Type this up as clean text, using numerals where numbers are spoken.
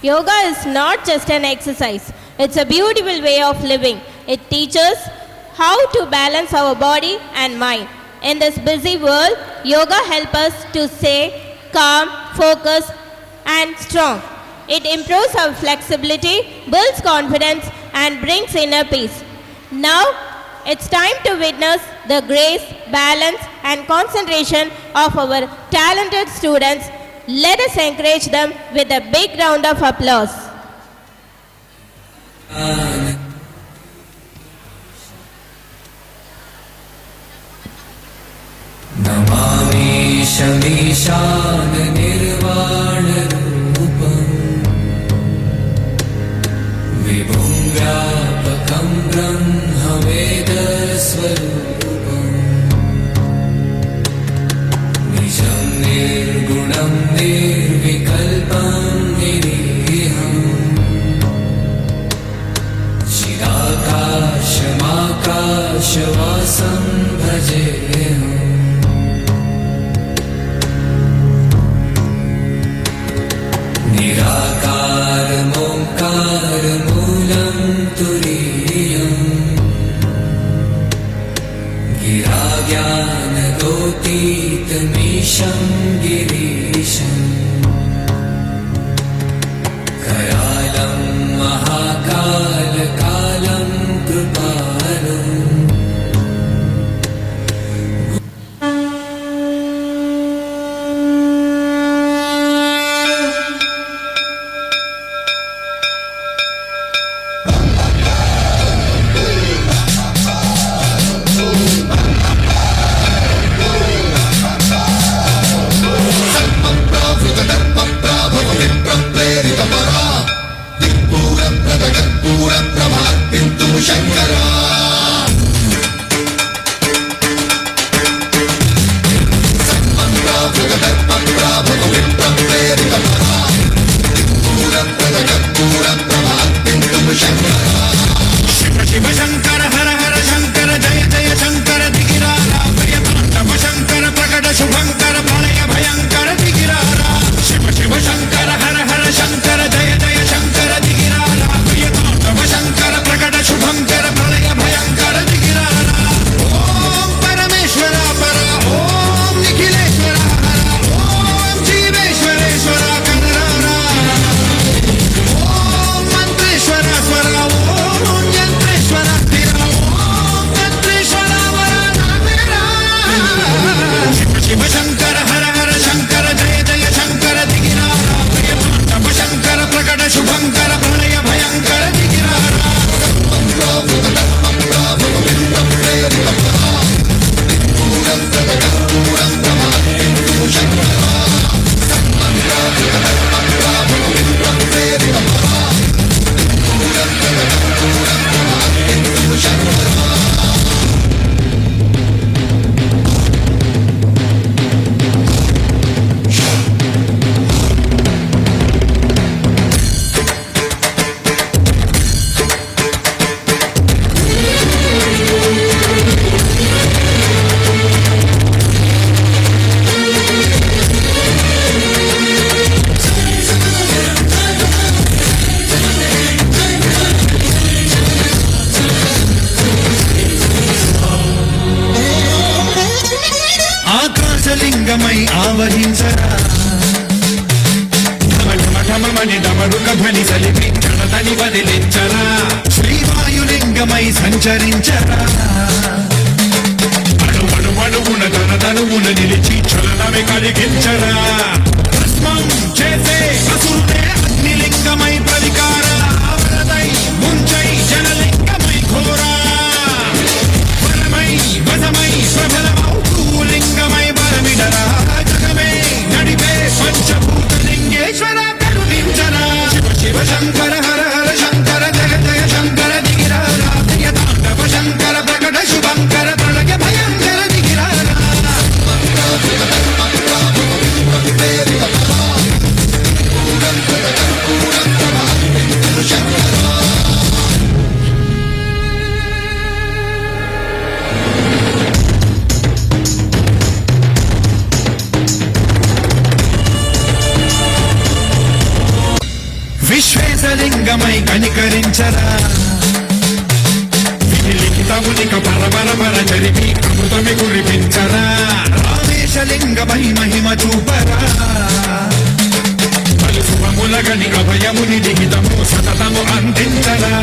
Yoga is not just an exercise. It's a beautiful way of living. It teaches how to balance our body and mind. In this busy world, yoga helps us to stay calm, focused, and strong. It improves our flexibility, builds confidence, and brings inner peace. Now, it's time to witness the grace, balance, and concentration of our talented students. Let us encourage them with a big round of applause. Namami Shamishan Nirvana Rupam Vibhum Vyapakam Brahma Veda Swarupam Nijam Nirgunam Nirvikalpam Niriham Chirakashamakashavasam Bhajeham Nirakaram Omkaram Moolam Turiyam Giragyan Gotitam Isham Girisham Kayalam Mahakala Kalam Kripalam సాధించరా లిఖితమునిక పరపర జరిపి అమృతమి కురిపించరా రామేశలింగ మహిమ చూపరా పలు శుభములగని అభయముని లిఖితము సతతము అందించరా